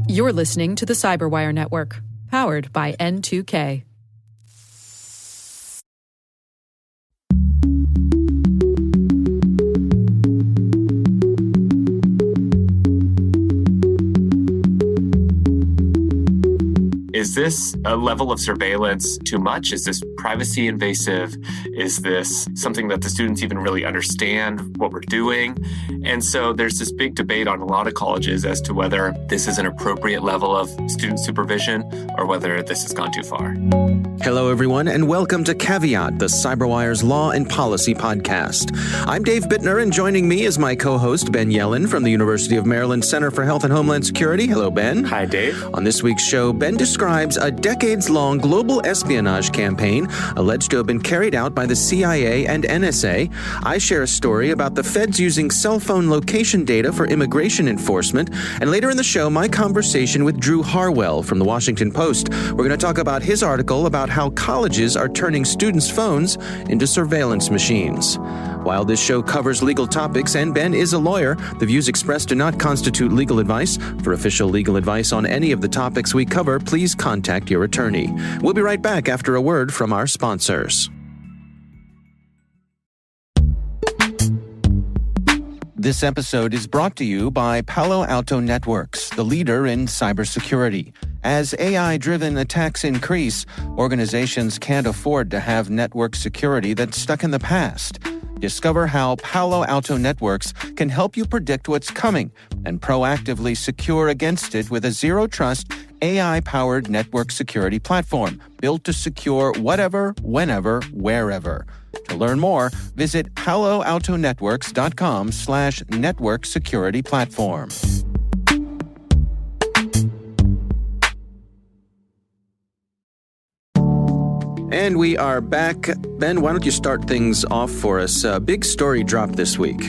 You're listening to the Cyberwire Network, powered by N2K. Is this a level of surveillance too much? Is this privacy invasive? Is this something that the students even really understand what we're doing? And so there's this big debate on a lot of colleges as to whether this is an appropriate level of student supervision or whether this has gone too far. Hello, everyone, and welcome to Caveat, the CyberWire's Law and Policy podcast. I'm Dave Bittner, and joining me is my co-host, Ben Yellen, from the University of Maryland Center for Health and Homeland Security. Hello, Ben. Hi, Dave. On this week's show, Ben describes a decades-long global espionage campaign alleged to have been carried out by the CIA and NSA. I share a story about the feds using cell phone location data for immigration enforcement. And later in the show, my conversation with Drew Harwell from the Washington Post. We're going to talk about his article about how colleges are turning students' phones into surveillance machines. While this show covers legal topics and Ben is a lawyer, the views expressed do not constitute legal advice. For official legal advice on any of the topics we cover, please contact your attorney. We'll be right back after a word from our sponsors. This episode is brought to you by Palo Alto Networks, the leader in cybersecurity. As AI-driven attacks increase, organizations can't afford to have network security that's stuck in the past. Discover how Palo Alto Networks can help you predict what's coming and proactively secure against it with a zero-trust, AI-powered network security platform built to secure whatever, whenever, wherever. To learn more, visit paloaltonetworks.com/network security platform. And we are back. Ben, why don't you start things off for us? A big story dropped this week.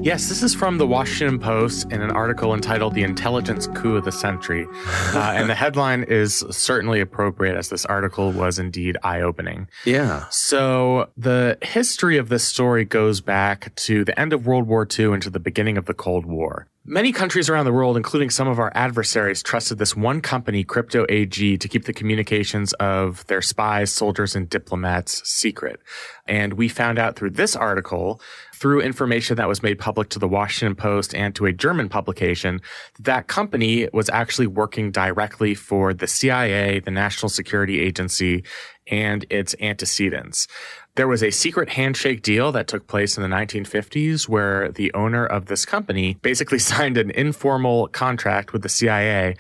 Yes, this is from the Washington Post in an article entitled The Intelligence Coup of the Century. And the headline is certainly appropriate as this article was indeed eye-opening. Yeah. So the history of this story goes back to the end of World War II and to the beginning of the Cold War. Many countries around the world, including some of our adversaries, trusted this one company, Crypto AG, to keep the communications of their spies, soldiers, and diplomats secret. And we found out through this article, through information that was made public to the Washington Post and to a German publication, that company was actually working directly for the CIA, the National Security Agency, and its antecedents. There was a secret handshake deal that took place in the 1950s where the owner of this company basically signed an informal contract with the CIA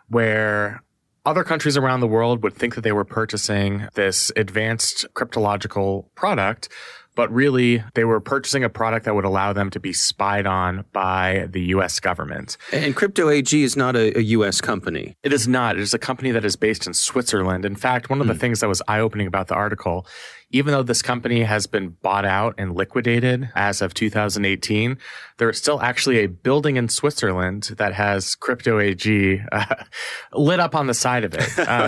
where other countries around the world would think that they were purchasing this advanced cryptological product, but really they were purchasing a product that would allow them to be spied on by the U.S. government. And Crypto AG is not a U.S. company. It is not. It is a company that is based in Switzerland. In fact, one of the things that was eye-opening about the article, even though this company has been bought out and liquidated as of 2018, there is still actually a building in Switzerland that has Crypto AG lit up on the side of it.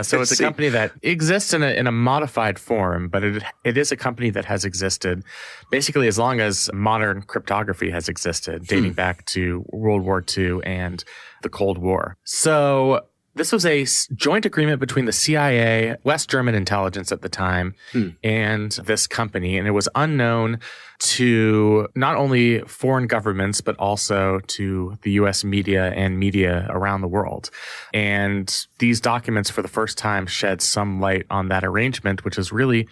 So it's a company that exists in a modified form, but it is a company that has existed basically as long as modern cryptography has existed, dating back to World War II and the Cold War. So this was a joint agreement between the CIA, West German intelligence at the time, and this company. And it was unknown to not only foreign governments, but also to the U.S. media and media around the world. And these documents for the first time shed some light on that arrangement, which is really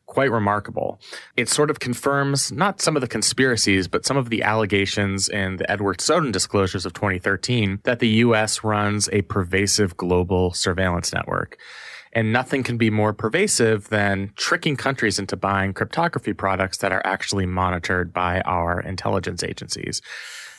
quite remarkable. It sort of confirms not some of the conspiracies, but some of the allegations in the Edward Snowden disclosures of 2013 that the U.S. runs a pervasive global surveillance network. And nothing can be more pervasive than tricking countries into buying cryptography products that are actually monitored by our intelligence agencies.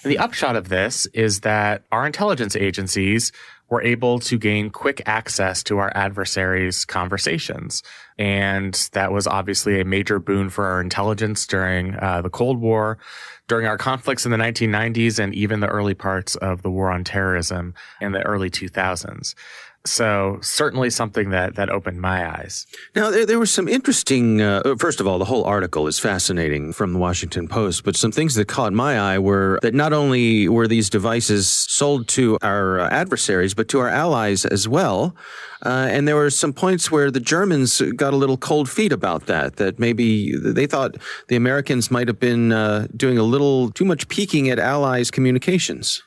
And the upshot of this is that our intelligence agencies were able to gain quick access to our adversaries' conversations. And that was obviously a major boon for our intelligence during the Cold War, during our conflicts in the 1990s, and even the early parts of the war on terrorism in the early 2000s. So certainly something that opened my eyes. Now, there were some interesting, first of all, the whole article is fascinating from the Washington Post, but some things that caught my eye were that not only were these devices sold to our adversaries, but to our allies as well. And there were some points where the Germans got a little cold feet about that maybe they thought the Americans might have been doing a little too much peeking at allies' communications.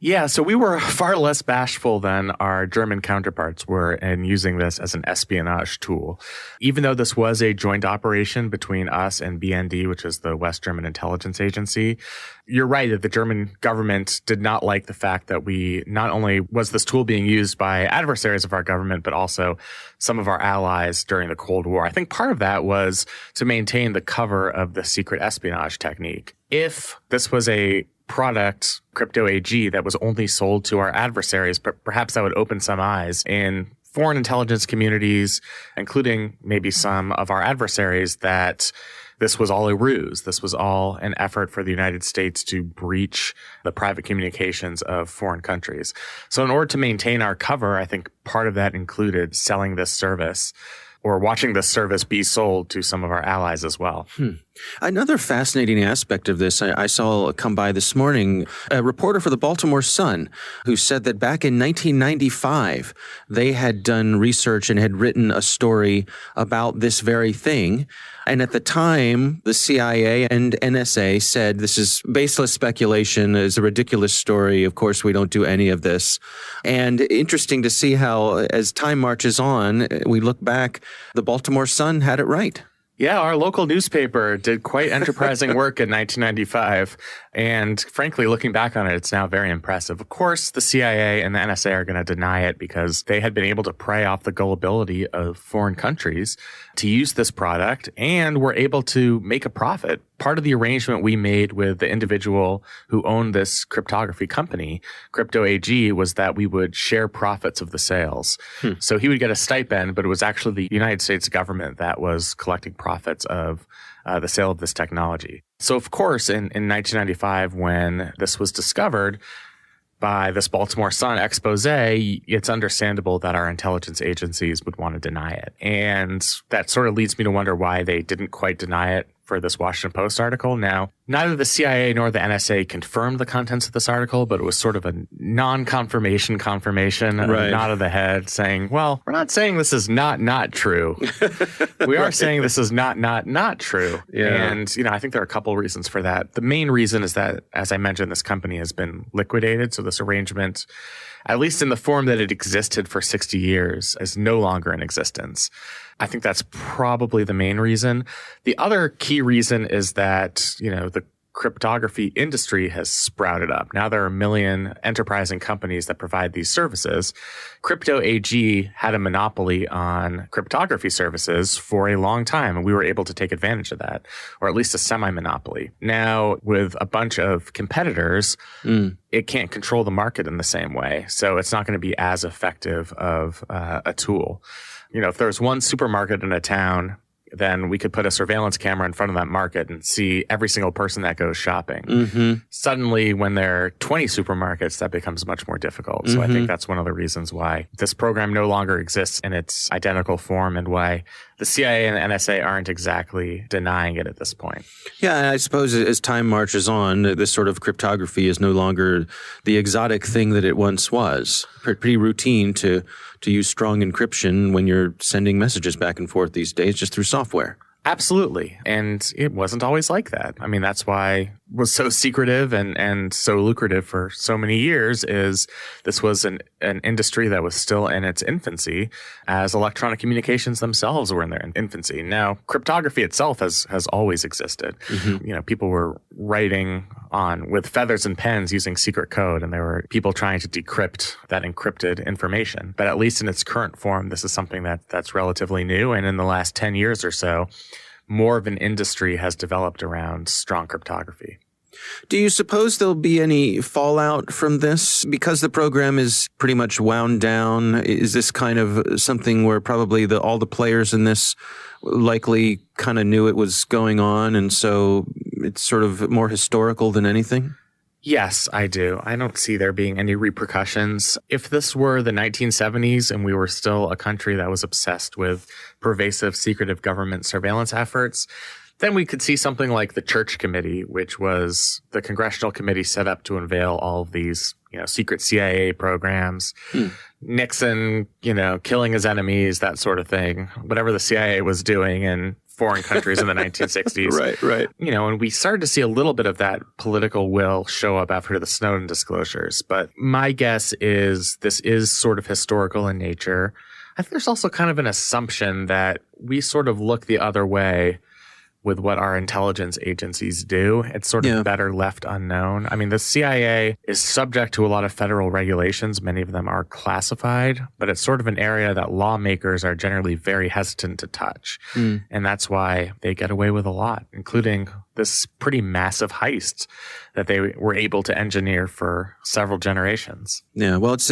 Yeah, so we were far less bashful than our German counterparts were in using this as an espionage tool. Even though this was a joint operation between us and BND, which is the West German intelligence agency, you're right that the German government did not like the fact that we not only was this tool being used by adversaries of our government, but also some of our allies during the Cold War. I think part of that was to maintain the cover of the secret espionage technique. If this was a product, Crypto AG, that was only sold to our adversaries, but perhaps that would open some eyes in foreign intelligence communities, including maybe some of our adversaries, that this was all a ruse. This was all an effort for the United States to breach the private communications of foreign countries. So in order to maintain our cover, I think part of that included selling this service or watching this service be sold to some of our allies as well. Another fascinating aspect of this I saw come by this morning, a reporter for the Baltimore Sun who said that back in 1995, they had done research and had written a story about this very thing. And at the time, the CIA and NSA said, this is baseless speculation, it's a ridiculous story. Of course, we don't do any of this. And interesting to see how, as time marches on, we look back, the Baltimore Sun had it right. Yeah, our local newspaper did quite enterprising work in 1995. And frankly, looking back on it, it's now very impressive. Of course, the CIA and the NSA are going to deny it because they had been able to prey off the gullibility of foreign countries to use this product and were able to make a profit. Part of the arrangement we made with the individual who owned this cryptography company, Crypto AG, was that we would share profits of the sales. So he would get a stipend, but it was actually the United States government that was collecting profits of the sale of this technology. So, of course, in 1995, when this was discovered by this Baltimore Sun expose, it's understandable that our intelligence agencies would want to deny it. And that sort of leads me to wonder why they didn't quite deny it for this Washington Post article. Now, neither the CIA nor the NSA confirmed the contents of this article, but it was sort of a non-confirmation, right. A nod of the head saying, well, we're not saying this is not true. We are saying this is not true. Yeah. And, I think there are a couple of reasons for that. The main reason is that, as I mentioned, this company has been liquidated. So this arrangement, at least in the form that it existed for 60 years, is no longer in existence. I think that's probably the main reason. The other key reason is that, the cryptography industry has sprouted up. Now there are a million enterprising companies that provide these services. Crypto AG had a monopoly on cryptography services for a long time, and we were able to take advantage of that, or at least a semi-monopoly. Now, with a bunch of competitors, it can't control the market in the same way. So it's not going to be as effective of a tool. If there's one supermarket in a town, then we could put a surveillance camera in front of that market and see every single person that goes shopping. Suddenly, when there are 20 supermarkets, that becomes much more difficult. So I think that's one of the reasons why this program no longer exists in its identical form and why the CIA and the NSA aren't exactly denying it at this point. Yeah, I suppose as time marches on, this sort of cryptography is no longer the exotic thing that it once was. Pretty routine to use strong encryption when you're sending messages back and forth these days just through software. Absolutely. And it wasn't always like that. I mean, that's why it was so secretive and so lucrative for so many years is this was an industry that was still in its infancy as electronic communications themselves were in their infancy. Now, cryptography itself has always existed. People were writing with feathers and pens using secret code, and there were people trying to decrypt that encrypted information. But at least in its current form, this is something that's relatively new. And in the last 10 years or so, more of an industry has developed around strong cryptography. Do you suppose there'll be any fallout from this? Because the program is pretty much wound down, is this kind of something where probably all the players in this likely kind of knew it was going on, and so it's sort of more historical than anything? Yes, I do. I don't see there being any repercussions. If this were the 1970s and we were still a country that was obsessed with pervasive secretive government surveillance efforts, then we could see something like the Church Committee, which was the congressional committee set up to unveil all of these, secret CIA programs, Nixon, killing his enemies, that sort of thing, whatever the CIA was doing in foreign countries in the 1960s. Right. And we started to see a little bit of that political will show up after the Snowden disclosures. But my guess is this is sort of historical in nature. I think there's also kind of an assumption that we sort of look the other way with what our intelligence agencies do. It's sort of better left unknown. I mean, the CIA is subject to a lot of federal regulations. Many of them are classified, but it's sort of an area that lawmakers are generally very hesitant to touch. And that's why they get away with a lot, including this pretty massive heist that they were able to engineer for several generations. Yeah, well, it's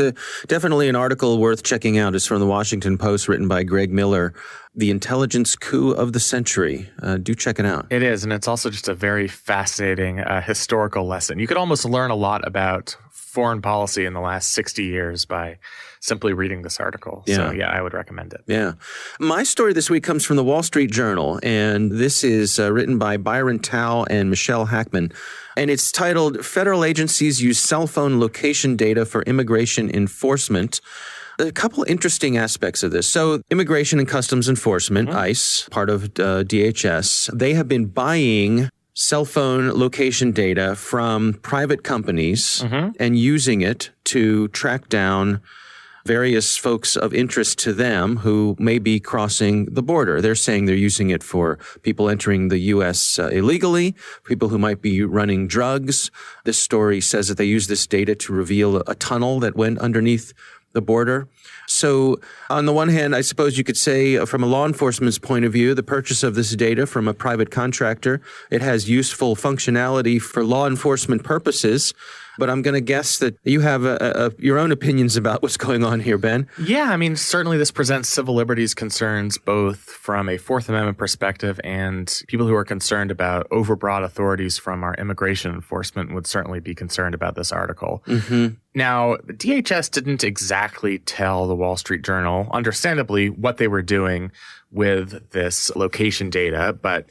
definitely an article worth checking out. It's from the Washington Post, written by Greg Miller, The Intelligence Coup of the Century. Do check it out. It is, and it's also just a very fascinating historical lesson. You could almost learn a lot about foreign policy in the last 60 years by simply reading this article. Yeah. So, I would recommend it. Yeah. My story this week comes from the Wall Street Journal, and this is written by Byron Tao and Michelle Hackman. And it's titled, Federal Agencies Use Cell Phone Location Data for Immigration Enforcement. A couple interesting aspects of this. So Immigration and Customs Enforcement, ICE, part of DHS, they have been buying cell phone location data from private companies and using it to track down various folks of interest to them who may be crossing the border. They're saying they're using it for people entering the U.S. Illegally, people who might be running drugs. This story says that they use this data to reveal a tunnel that went underneath the border. So on the one hand, I suppose you could say from a law enforcement's point of view, the purchase of this data from a private contractor, it has useful functionality for law enforcement purposes. But I'm going to guess that you have your own opinions about what's going on here, Ben. Yeah, I mean, certainly this presents civil liberties concerns, both from a Fourth Amendment perspective and people who are concerned about overbroad authorities from our immigration enforcement would certainly be concerned about this article. Now, DHS didn't exactly tell the Wall Street Journal, understandably, what they were doing with this location data, but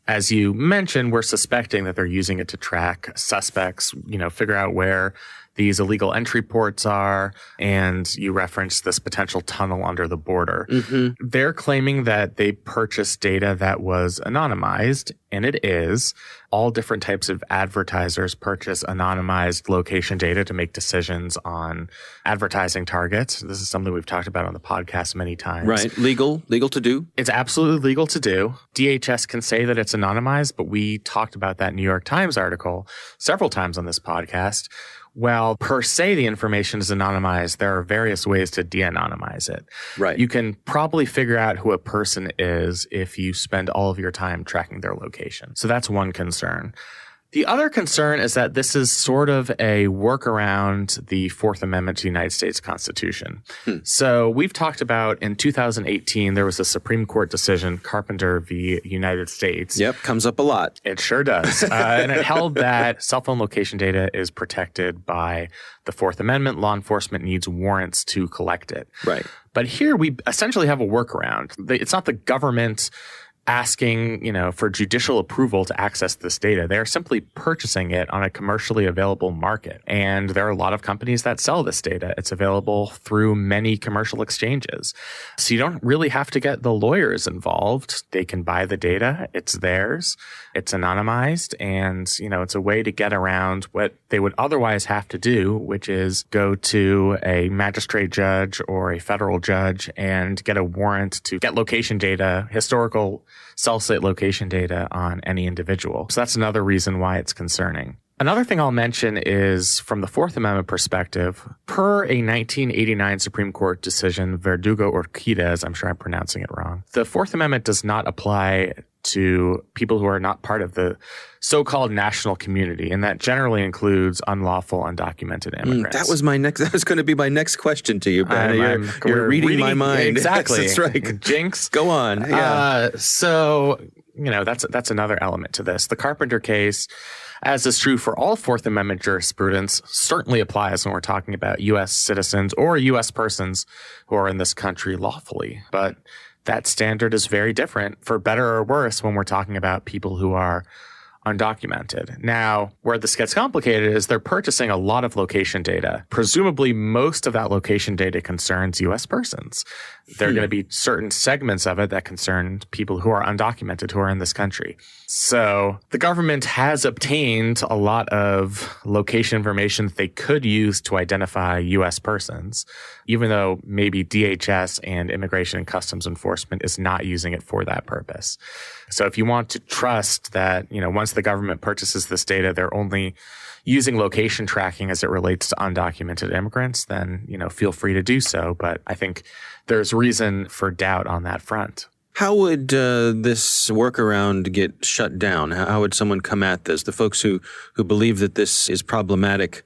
as you mentioned, we're suspecting that they're using it to track suspects, figure out where these illegal entry ports are, and you referenced this potential tunnel under the border. They're claiming that they purchased data that was anonymized, and it is. All different types of advertisers purchase anonymized location data to make decisions on advertising targets. This is something we've talked about on the podcast many times. Right. Legal to do. It's absolutely legal to do. DHS can say that it's anonymized, but we talked about that New York Times article several times on this podcast. Well, per se, the information is anonymized. There are various ways to de-anonymize it. Right. You can probably figure out who a person is if you spend all of your time tracking their location. So that's one concern. The other concern is that this is sort of a workaround the Fourth Amendment to the United States Constitution. So we've talked about in 2018, there was a Supreme Court decision, Carpenter v. United States. Yep, comes up a lot. It sure does. And it held that cell phone location data is protected by the Fourth Amendment. Law enforcement needs warrants to collect it. Right. But here we essentially have a workaround. It's not the government asking, for judicial approval to access this data. They're simply purchasing it on a commercially available market. And there are a lot of companies that sell this data. It's available through many commercial exchanges. So you don't really have to get the lawyers involved. They can buy the data. It's theirs. It's anonymized. And, it's a way to get around what they would otherwise have to do, which is go to a magistrate judge or a federal judge and get a warrant to get location data, historical cell site location data on any individual. So that's another reason why it's concerning. Another thing I'll mention is from the Fourth Amendment perspective, per a 1989 Supreme Court decision, Verdugo-Urquidez, I'm sure I'm pronouncing it wrong, the Fourth Amendment does not apply to people who are not part of the so-called national community, and that generally includes unlawful, undocumented immigrants. That was going to be my next question to you, Ben. You're reading my mind. Exactly. That's right. Jinx. Go on. Yeah. So, that's another element to this. The Carpenter case, as is true for all Fourth Amendment jurisprudence, certainly applies when we're talking about U.S. citizens or U.S. persons who are in this country lawfully. But that standard is very different, for better or worse, when we're talking about people who are undocumented. Now, where this gets complicated is they're purchasing a lot of location data. Presumably, most of that location data concerns U.S. persons. There are going to be certain segments of it that concern people who are undocumented, who are in this country. So the government has obtained a lot of location information that they could use to identify U.S. persons, even though maybe DHS and Immigration and Customs Enforcement is not using it for that purpose. So if you want to trust that, once the government purchases this data, they're only using location tracking as it relates to undocumented immigrants, then, feel free to do so. But I think there's reason for doubt on that front. How would this workaround get shut down? How would someone come at this? The folks who believe that this is problematic,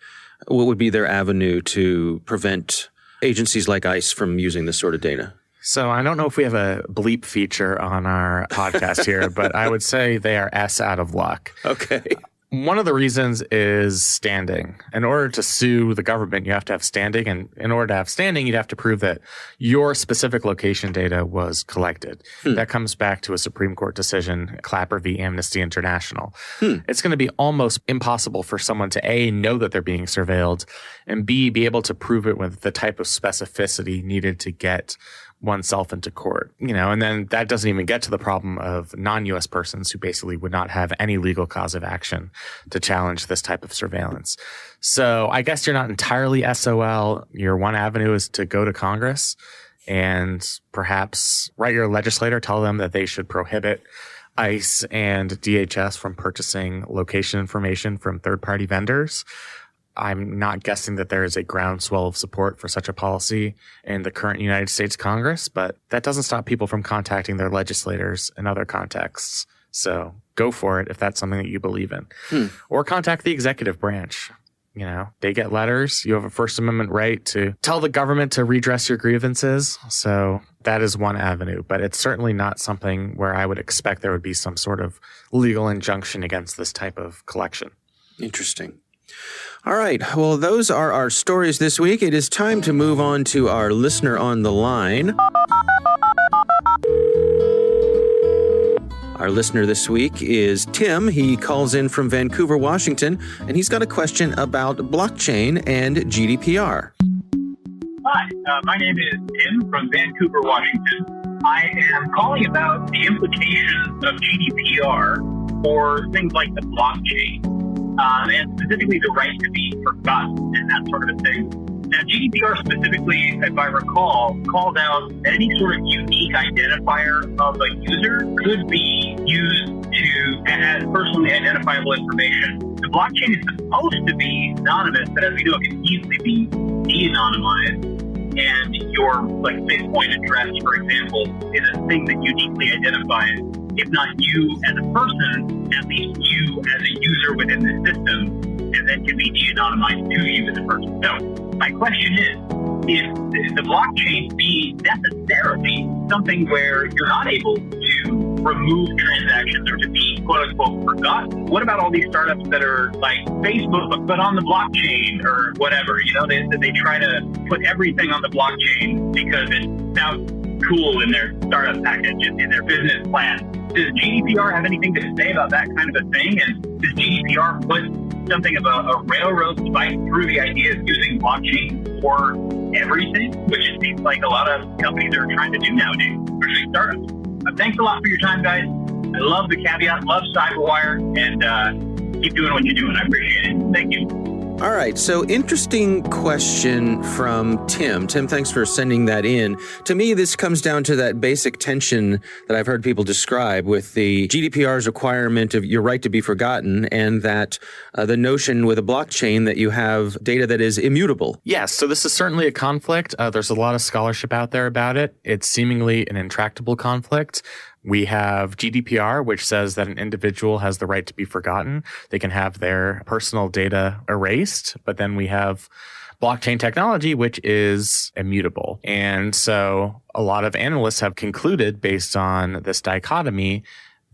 what would be their avenue to prevent agencies like ICE from using this sort of data? So I don't know if we have a bleep feature on our podcast here, but I would say they are S out of luck. Okay. One of the reasons is standing. In order to sue the government, you have to have standing. And in order to have standing, you'd have to prove that your specific location data was collected. That comes back to a Supreme Court decision, Clapper v. Amnesty International. It's going to be almost impossible for someone to A, know that they're being surveilled, and B, be able to prove it with the type of specificity needed to get oneself into court, and then that doesn't even get to the problem of non-U.S. persons who basically would not have any legal cause of action to challenge this type of surveillance. So I guess you're not entirely SOL. Your one avenue is to go to Congress and perhaps write your legislator, tell them that they should prohibit ICE and DHS from purchasing location information from third-party vendors. I'm not guessing that there is a groundswell of support for such a policy in the current United States Congress, but that doesn't stop people from contacting their legislators in other contexts. So go for it if that's something that you believe in. Or contact the executive branch. They get letters. You have a First Amendment right to tell the government to redress your grievances. So that is one avenue, but it's certainly not something where I would expect there would be some sort of legal injunction against this type of collection. Interesting. All right. Well, those are our stories this week. It is time to move on to our listener on the line. Our listener this week is Tim. He calls in from Vancouver, Washington, and he's got a question about blockchain and GDPR. Hi, my name is Tim from Vancouver, Washington. I am calling about the implications of GDPR for things like the blockchain. And specifically the right to be forgotten and that sort of a thing. Now, GDPR specifically, if I recall, called out any sort of unique identifier of a user could be used to add personally identifiable information. The blockchain is supposed to be anonymous, but as we know, it can easily be de-anonymized. And your Bitcoin address, for example, is a thing that uniquely identifies, if not you as a person, at least you as a user within the system, and then can be de-anonymized to you as a person. So my question is, if the blockchain be necessarily something where you're not able to remove transactions or to be quote-unquote forgotten, what about all these startups that are like Facebook but on the blockchain or whatever? They try to put everything on the blockchain because it sounds cool in their startup package, in their business plan. Does GDPR have anything to say about that kind of a thing? And does GDPR put something of a railroad spike through the idea of using blockchain for everything, which it seems like a lot of companies are trying to do nowadays, especially startups? Thanks a lot for your time, guys. I love the caveat, love Cyberwire, and keep doing what you're doing. I appreciate it. Thank you. All right. So interesting question from Tim. Tim, thanks for sending that in. To me, this comes down to that basic tension that I've heard people describe with the GDPR's requirement of your right to be forgotten and that the notion with a blockchain that you have data that is immutable. Yes. So this is certainly a conflict. There's a lot of scholarship out there about it. It's seemingly an intractable conflict. We have GDPR, which says that an individual has the right to be forgotten. They can have their personal data erased, but then we have blockchain technology, which is immutable. And so a lot of analysts have concluded based on this dichotomy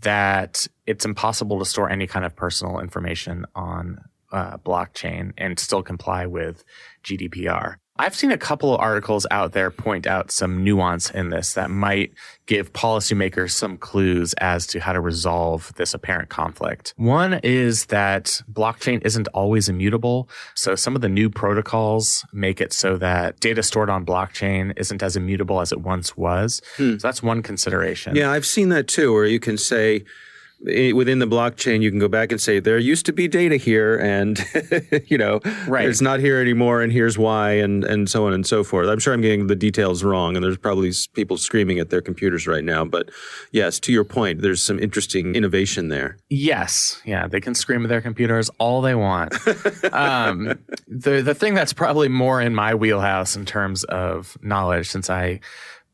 that it's impossible to store any kind of personal information on blockchain and still comply with GDPR. I've seen a couple of articles out there point out some nuance in this that might give policymakers some clues as to how to resolve this apparent conflict. One is that blockchain isn't always immutable. So some of the new protocols make it so that data stored on blockchain isn't as immutable as it once was. So that's one consideration. Yeah, I've seen that too, where you can say, within the blockchain, you can go back and say, there used to be data here and, Right. It's not here anymore and here's why and so on and so forth. I'm sure I'm getting the details wrong and there's probably people screaming at their computers right now. But yes, to your point, there's some interesting innovation there. Yes. Yeah, they can scream at their computers all they want. The thing that's probably more in my wheelhouse in terms of knowledge, since I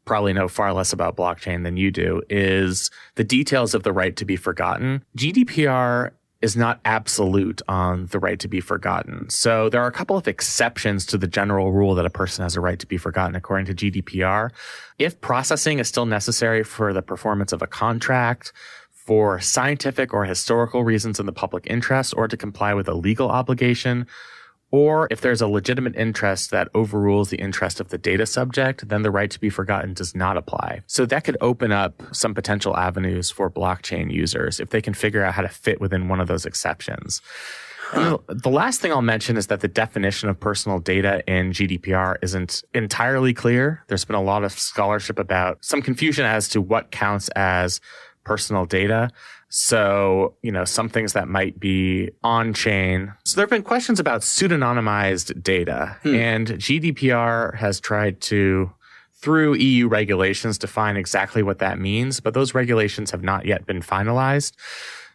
probably know far less about blockchain than you do, is the details of the right to be forgotten. GDPR is not absolute on the right to be forgotten. So there are a couple of exceptions to the general rule that a person has a right to be forgotten according to GDPR. If processing is still necessary for the performance of a contract, for scientific or historical reasons in the public interest, or to comply with a legal obligation, or if there's a legitimate interest that overrules the interest of the data subject, then the right to be forgotten does not apply. So that could open up some potential avenues for blockchain users if they can figure out how to fit within one of those exceptions. And the last thing I'll mention is that the definition of personal data in GDPR isn't entirely clear. There's been a lot of scholarship about some confusion as to what counts as personal data. So, some things that might be on-chain. So there have been questions about pseudonymized data, and GDPR has tried to, through EU regulations, define exactly what that means, but those regulations have not yet been finalized.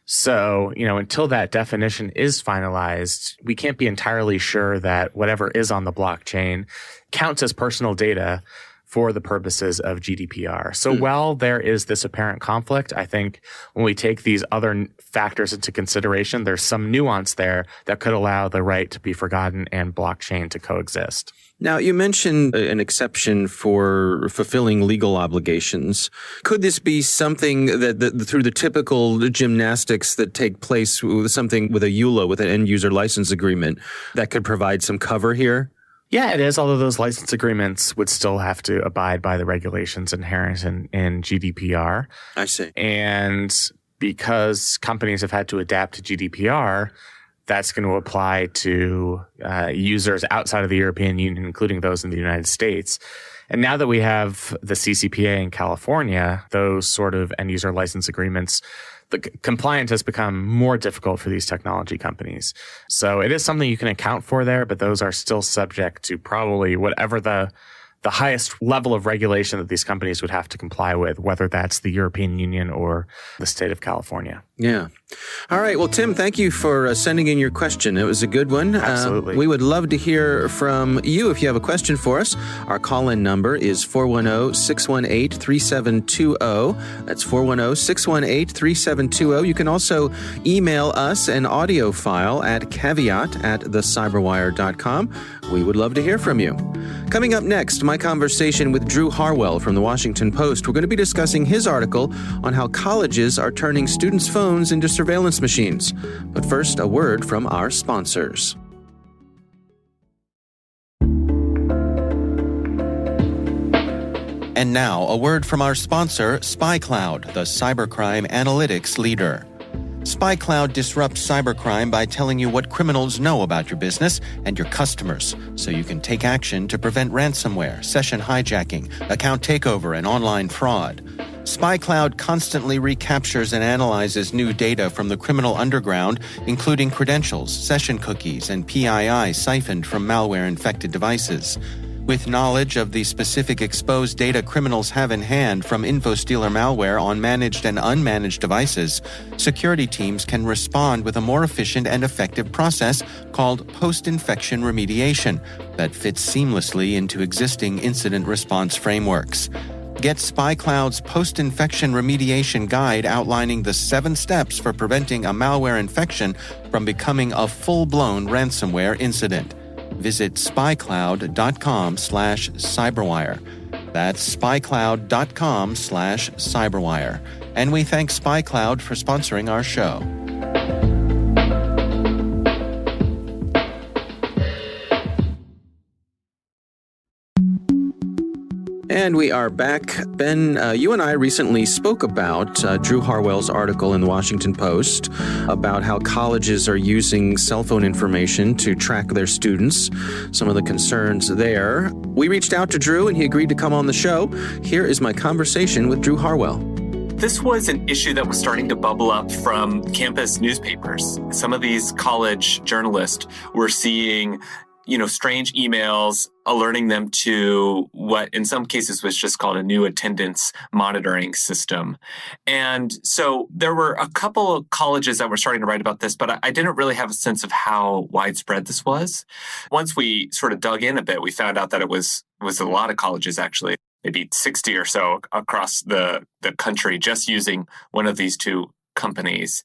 So, until that definition is finalized, we can't be entirely sure that whatever is on the blockchain counts as personal data for the purposes of GDPR. So while there is this apparent conflict, I think when we take these other factors into consideration, there's some nuance there that could allow the right to be forgotten and blockchain to coexist. Now, you mentioned an exception for fulfilling legal obligations. Could this be something that through the typical gymnastics that take place with something with a EULA, with an end-user license agreement, that could provide some cover here? Yeah, it is, although those license agreements would still have to abide by the regulations inherent in GDPR. I see. And because companies have had to adapt to GDPR, that's going to apply to users outside of the European Union, including those in the United States. And now that we have the CCPA in California, those sort of end-user license agreements, the compliance has become more difficult for these technology companies. So it is something you can account for there, but those are still subject to probably whatever the highest level of regulation that these companies would have to comply with, whether that's the European Union or the state of California. Yeah. All right. Well, Tim, thank you for sending in your question. It was a good one. Absolutely. We would love to hear from you if you have a question for us. Our call-in number is 410-618-3720. That's 410-618-3720. You can also email us an audio file at caveat@thecyberwire.com. We would love to hear from you. Coming up next, my conversation with Drew Harwell from the Washington Post. We're going to be discussing his article on how colleges are turning students' phones into surveillance machines. But first, a word from our sponsors. And now, a word from our sponsor, SpyCloud, the cybercrime analytics leader. SpyCloud disrupts cybercrime by telling you what criminals know about your business and your customers, so you can take action to prevent ransomware, session hijacking, account takeover, and online fraud. SpyCloud constantly recaptures and analyzes new data from the criminal underground, including credentials, session cookies, and PII siphoned from malware-infected devices. With knowledge of the specific exposed data criminals have in hand from InfoStealer malware on managed and unmanaged devices, security teams can respond with a more efficient and effective process called post-infection remediation that fits seamlessly into existing incident response frameworks. Get SpyCloud's post-infection remediation guide outlining the 7 steps for preventing a malware infection from becoming a full-blown ransomware incident. Visit spycloud.com/cyberwire. That's spycloud.com/cyberwire. And we thank SpyCloud for sponsoring our show. And we are back. Ben, you and I recently spoke about Drew Harwell's article in the Washington Post about how colleges are using cell phone information to track their students, some of the concerns there. We reached out to Drew and he agreed to come on the show. Here is my conversation with Drew Harwell. This was an issue that was starting to bubble up from campus newspapers. Some of these college journalists were seeing strange emails alerting them to what in some cases was just called a new attendance monitoring system. And so there were a couple of colleges that were starting to write about this, but I didn't really have a sense of how widespread this was. Once we sort of dug in a bit, we found out that it was a lot of colleges actually, maybe 60 or so across the country just using one of these two companies.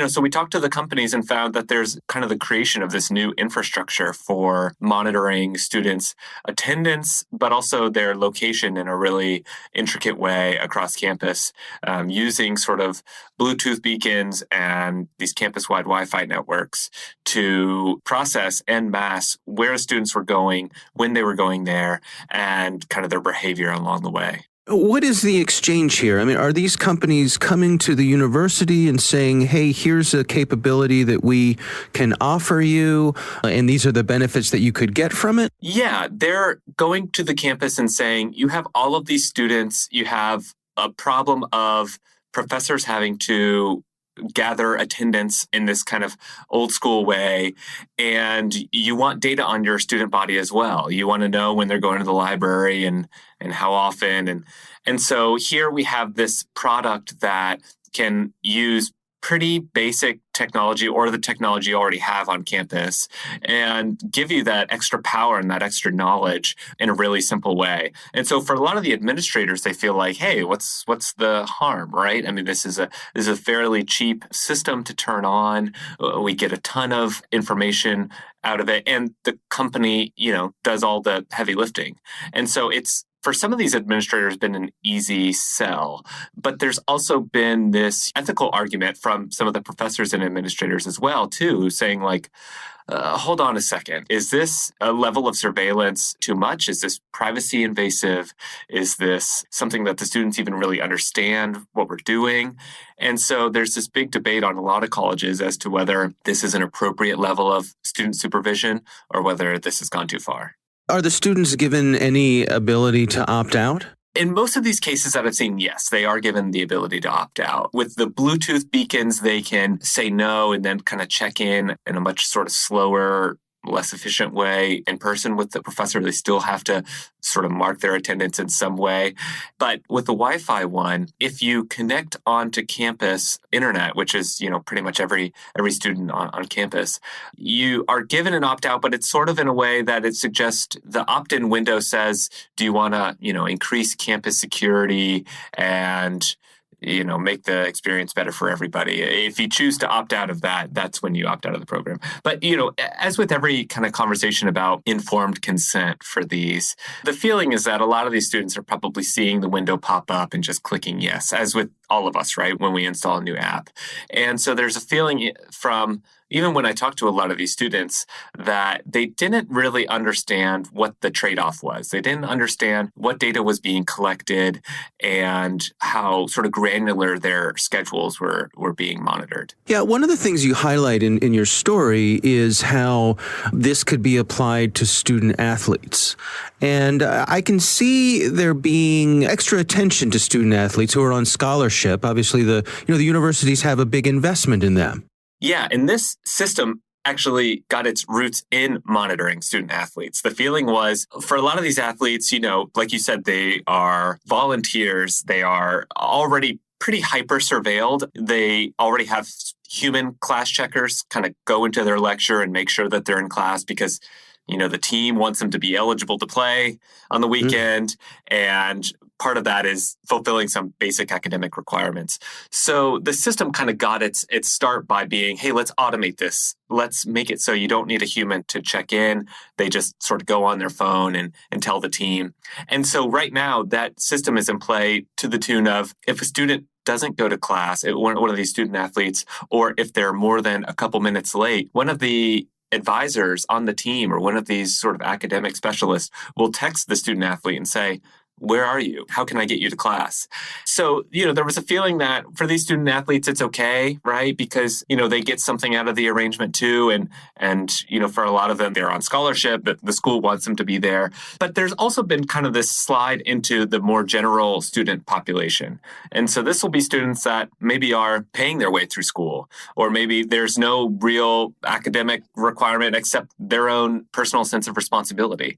So we talked to the companies and found that there's kind of the creation of this new infrastructure for monitoring students' attendance, but also their location in a really intricate way across campus, using sort of Bluetooth beacons and these campus-wide Wi-Fi networks to process en masse where students were going, when they were going there, and kind of their behavior along the way. What is the exchange here? I mean, are these companies coming to the university and saying, hey, here's a capability that we can offer you, and these are the benefits that you could get from it? Yeah, they're going to the campus and saying, you have all of these students, you have a problem of professors having to gather attendance in this kind of old school way. And you want data on your student body as well. You want to know when they're going to the library and how often. And so here we have this product that can use pretty basic technology or the technology you already have on campus and give you that extra power and that extra knowledge in a really simple way. And so for a lot of the administrators, they feel like, hey, what's the harm, right? I mean, this is a fairly cheap system to turn on. We get a ton of information out of it, and the company, does all the heavy lifting. And so it's, for some of these administrators, been an easy sell. But there's also been this ethical argument from some of the professors and administrators as well, too, saying like, hold on a second. Is this a level of surveillance too much? Is this privacy invasive? Is this something that the students even really understand what we're doing? And so there's this big debate on a lot of colleges as to whether this is an appropriate level of student supervision or whether this has gone too far. Are the students given any ability to opt out? In most of these cases that I've seen, yes, they are given the ability to opt out. With the Bluetooth beacons, they can say no and then kind of check in a much sort of slower, less efficient way in person with the professor. They still have to sort of mark their attendance in some way. But with the Wi-Fi one, if you connect onto campus internet, which is, pretty much every student on campus, you are given an opt-out, but it's sort of in a way that it suggests the opt-in window says, do you want to, increase campus security and make the experience better for everybody. If you choose to opt out of that, that's when you opt out of the program. But, as with every kind of conversation about informed consent for these, the feeling is that a lot of these students are probably seeing the window pop up and just clicking yes, as with all of us, right, when we install a new app. And so there's a feeling from, even when I talk to a lot of these students, that they didn't really understand what the trade-off was. They didn't understand what data was being collected and how sort of granular their schedules were being monitored. Yeah, one of the things you highlight in your story is how this could be applied to student athletes. And I can see there being extra attention to student athletes who are on scholarship. Obviously, the universities have a big investment in them. Yeah, and this system actually got its roots in monitoring student athletes. The feeling was, for a lot of these athletes, like you said, they are volunteers. They are already pretty hyper surveilled. They already have human class checkers kind of go into their lecture and make sure that they're in class because the team wants them to be eligible to play on the weekend. And part of that is fulfilling some basic academic requirements. So the system kind of got its start by being, hey, let's automate this. Let's make it so you don't need a human to check in. They just sort of go on their phone and tell the team. And so right now that system is in play to the tune of, if a student doesn't go to class, one of these student athletes, or if they're more than a couple minutes late, one of the advisors on the team or one of these sort of academic specialists will text the student athlete and say, where are you? How can I get you to class? So, there was a feeling that for these student athletes, it's okay, right? Because, they get something out of the arrangement too. And for a lot of them, they're on scholarship, but the school wants them to be there. But there's also been kind of this slide into the more general student population. And so this will be students that maybe are paying their way through school, or maybe there's no real academic requirement except their own personal sense of responsibility.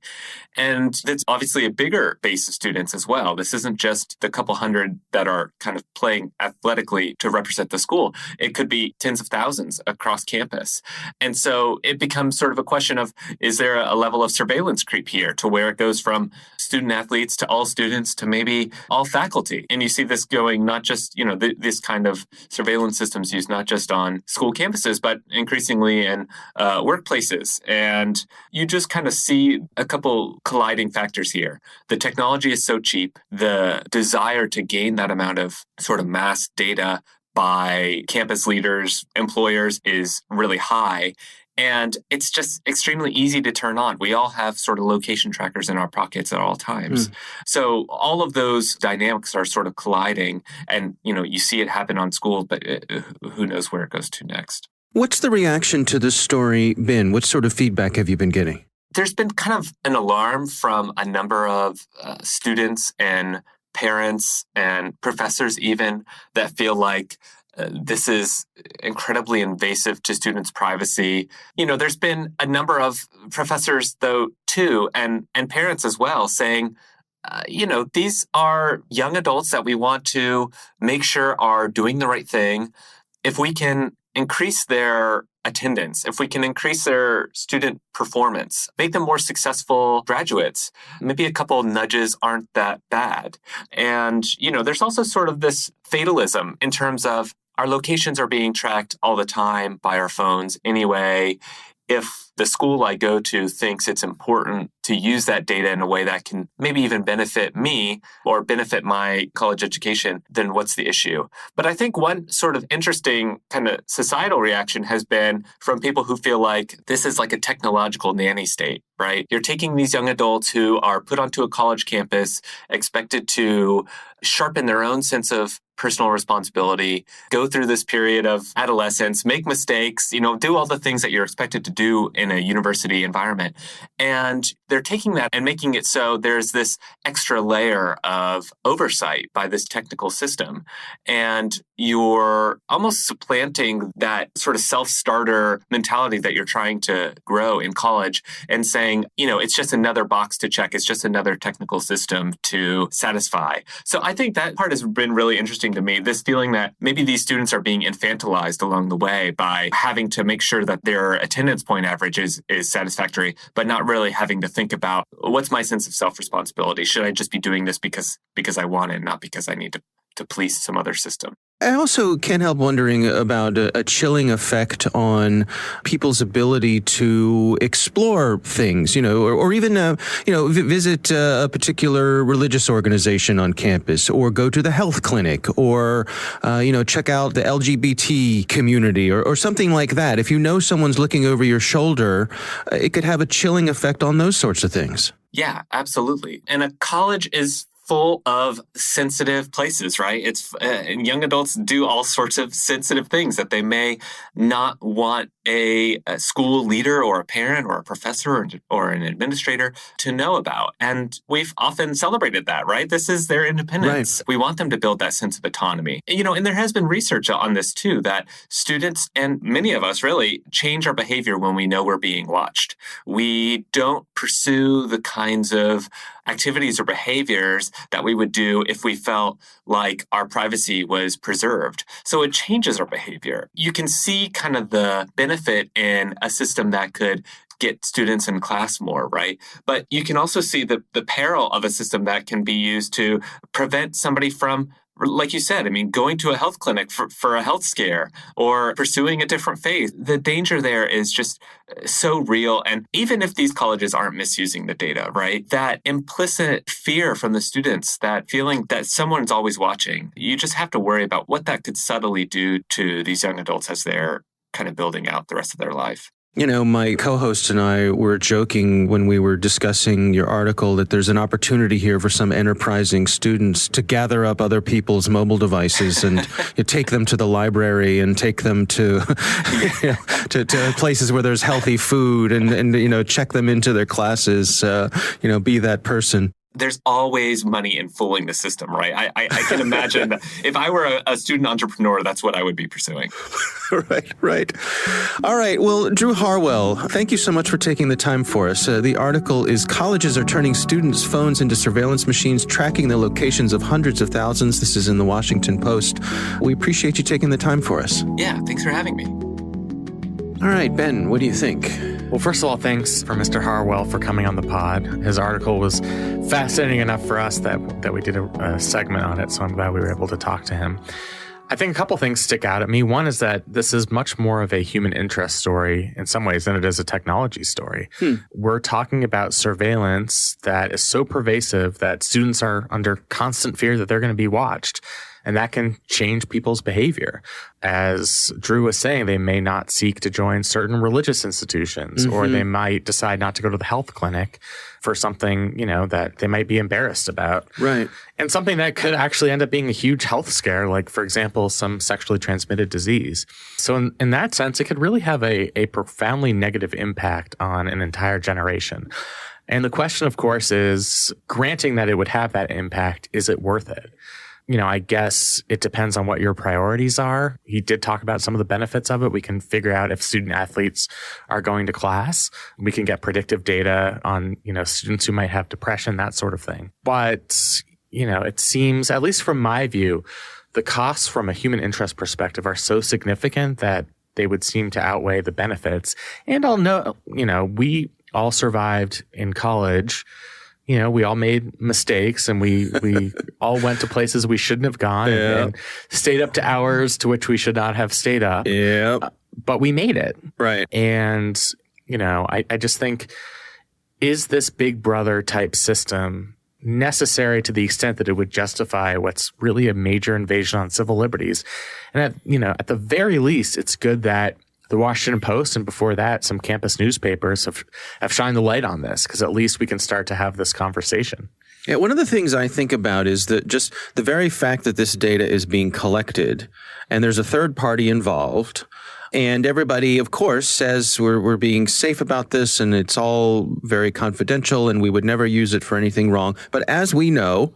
And it's obviously a bigger base of students as well. This isn't just the couple hundred that are kind of playing athletically to represent the school. It could be tens of thousands across campus. And so it becomes sort of a question of, is there a level of surveillance creep here to where it goes from student athletes to all students to maybe all faculty? And you see this going not just, this kind of surveillance systems used not just on school campuses, but increasingly in workplaces. And you just kind of see a couple colliding factors here. The technology is so cheap. The desire to gain that amount of sort of mass data by campus leaders, employers is really high. And it's just extremely easy to turn on. We all have sort of location trackers in our pockets at all times. So all of those dynamics are sort of colliding. And, you see it happen on schools, but who knows where it goes to next. What's the reaction to this story been? What sort of feedback have you been getting? There's been kind of an alarm from a number of students and parents and professors even that feel like this is incredibly invasive to students' privacy. There's been a number of professors, though, too, and parents as well, saying, these are young adults that we want to make sure are doing the right thing. If we can increase their attendance, if we can increase their student performance, make them more successful graduates, maybe a couple nudges aren't that bad. And, there's also sort of this fatalism in terms of our locations are being tracked all the time by our phones anyway. If the school I go to thinks it's important to use that data in a way that can maybe even benefit me or benefit my college education, then what's the issue? But I think one sort of interesting kind of societal reaction has been from people who feel like this is like a technological nanny state, right? You're taking these young adults who are put onto a college campus, expected to sharpen their own sense of personal responsibility, go through this period of adolescence, make mistakes, do all the things that you're expected to do in a university environment. And they're taking that and making it so there's this extra layer of oversight by this technical system. And you're almost supplanting that sort of self-starter mentality that you're trying to grow in college and saying, it's just another box to check. It's just another technical system to satisfy. So I think that part has been really interesting to me, this feeling that maybe these students are being infantilized along the way by having to make sure that their attendance point average is satisfactory, but not really having to think about what's my sense of self-responsibility? Should I just be doing this because I want it, not because I need to please some other system? I also can't help wondering about a chilling effect on people's ability to explore things, or even, visit a particular religious organization on campus, or go to the health clinic, or, check out the LGBT community, or something like that. If you know someone's looking over your shoulder, it could have a chilling effect on those sorts of things. Yeah, absolutely. And a college is full of sensitive places, right? It's young adults do all sorts of sensitive things that they may not want a school leader or a parent or a professor or an administrator to know about. And we've often celebrated that, right? This is their independence. Right. We want them to build that sense of autonomy. And there has been research on this too, that students and many of us really change our behavior when we know we're being watched. We don't pursue the kinds of activities or behaviors that we would do if we felt like our privacy was preserved. So it changes our behavior. You can see kind of the benefit in a system that could get students in class more, right? But you can also see the peril of a system that can be used to prevent somebody from Like you said, I mean, going to a health clinic for a health scare or pursuing a different faith, the danger there is just so real. And even if these colleges aren't misusing the data, right, that implicit fear from the students, that feeling that someone's always watching, you just have to worry about what that could subtly do to these young adults as they're kind of building out the rest of their life. You know, my co-host and I were joking when we were discussing your article that there's an opportunity here for some enterprising students to gather up other people's mobile devices and you take them to the library and take them to, to places where there's healthy food and you know, check them into their classes, you know, be that person. There's always money in fooling the system, right? I can imagine that if I were a student entrepreneur, that's what I would be pursuing. Right. All right. Well, Drew Harwell, thank you so much for taking the time for us. The article is Colleges Are Turning Students' Phones into Surveillance Machines, Tracking the Locations of Hundreds of Thousands. This is in the Washington Post. We appreciate you taking the time for us. Yeah, thanks for having me. All right, Ben, what do you think? Well, first of all, thanks for Mr. Harwell for coming on the pod. His article was fascinating enough for us that we did a segment on it, so I'm glad we were able to talk to him. I think a couple things stick out at me. One is that this is much more of a human interest story in some ways than it is a technology story. We're talking about surveillance that is so pervasive that students are under constant fear that they're going to be watched. And that can change people's behavior. As Drew was saying, they may not seek to join certain religious institutions, or they might decide not to go to the health clinic for something, you know, that they might be embarrassed about. Right. And something that could actually end up being a huge health scare, like, for example, some sexually transmitted disease. So in that sense, it could really have a profoundly negative impact on an entire generation. And the question, of course, is, granting that it would have that impact, is it worth it? You know, I guess it depends on what your priorities are. He did talk about some of the benefits of it. We can figure out if student athletes are going to class. We can get predictive data on, you know, students who might have depression, that sort of thing. But, you know, it seems, at least from my view, the costs from a human interest perspective are so significant that they would seem to outweigh the benefits. And I'll know, you know, we all survived in college. You know, we all made mistakes and we all went to places we shouldn't have gone and stayed up to hours to which we should not have stayed up. But we made it. Right. And, you know, I just think, is this Big Brother type system necessary to the extent that it would justify what's really a major invasion on civil liberties? And at the very least, it's good that the Washington Post, and before that, some campus newspapers have shined the light on this, because at least we can start to have this conversation. Yeah, one of the things I think about is that just the very fact that this data is being collected and there's a third party involved, and everybody, of course, says we're being safe about this and it's all very confidential and we would never use it for anything wrong. But as we know,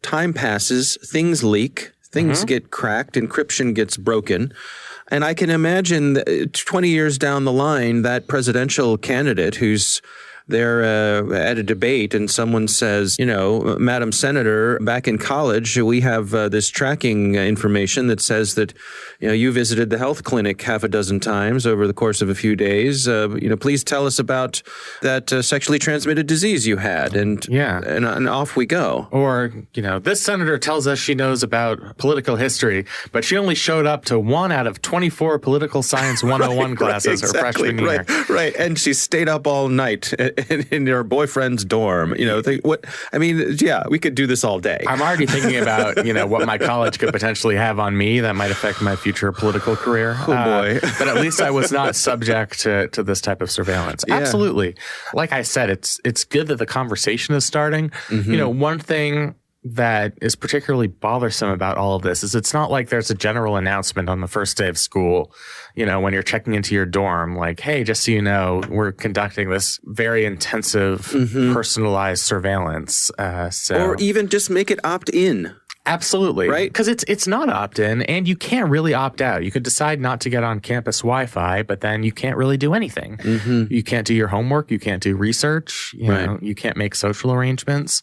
time passes, things leak, things get cracked, encryption gets broken. And I can imagine 20 years down the line, that presidential candidate who's there at a debate and someone says, you know, Madam Senator, back in college, we have this tracking information that says that, you know, you visited the health clinic half a dozen times over the course of a few days. You know, please tell us about that sexually transmitted disease you had. And off we go. Or, you know, this senator tells us she knows about political history, but she only showed up to 1 out of 24 political science 101 classes her freshman year. Right. And she stayed up all night in your boyfriend's dorm. You know, we could do this all day. I'm already thinking about, you know, what my college could potentially have on me that might affect my future political career. Oh, boy. But at least I was not subject to this type of surveillance. Yeah. Absolutely. Like I said, it's good that the conversation is starting. You know, one thing that is particularly bothersome about all of this is it's not like there's a general announcement on the first day of school, you know, when you're checking into your dorm, like, hey, just so you know, we're conducting this very intensive personalized surveillance. Or even just make it opt-in. Absolutely. Right? Because it's not opt-in and you can't really opt out. You could decide not to get on campus Wi-Fi, but then you can't really do anything. You can't do your homework. You can't do research. You know, you can't make social arrangements.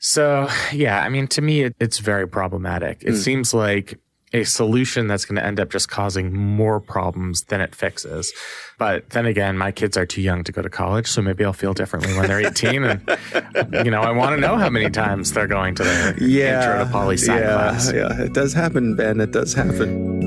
So, yeah, I mean, to me, it's very problematic. It seems like a solution that's going to end up just causing more problems than it fixes. But then again, my kids are too young to go to college, so maybe I'll feel differently when they're 18. And, I want to know how many times they're going to their intro to poli-sci class. Yeah, it does happen, Ben. It does happen.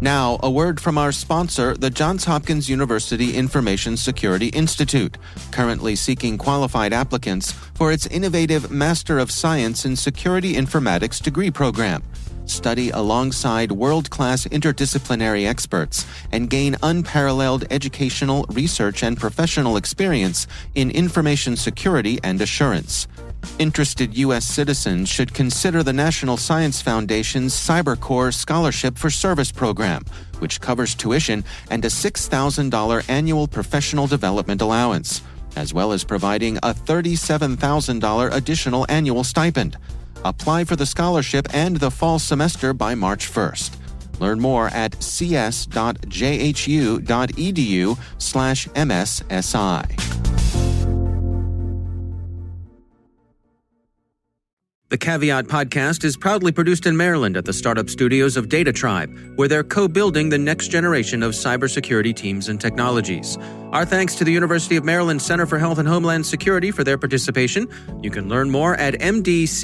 Now, a word from our sponsor, the Johns Hopkins University Information Security Institute, currently seeking qualified applicants for its innovative Master of Science in Security Informatics degree program. Study alongside world-class interdisciplinary experts and gain unparalleled educational, research, and professional experience in information security and assurance. Interested U.S. citizens should consider the National Science Foundation's CyberCore Scholarship for Service program, which covers tuition and a $6,000 annual professional development allowance, as well as providing a $37,000 additional annual stipend. Apply for the scholarship and the fall semester by March 1st. Learn more at cs.jhu.edu/MSSI. The Caveat podcast is proudly produced in Maryland at the startup studios of Data Tribe, where they're co-building the next generation of cybersecurity teams and technologies. Our thanks to the University of Maryland Center for Health and Homeland Security for their participation. You can learn more at mdchhs.com.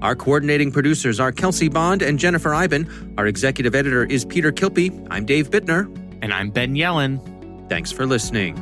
Our coordinating producers are Kelsey Bond and Jennifer Iben. Our executive editor is Peter Kilpie. I'm Dave Bittner. And I'm Ben Yellen. Thanks for listening.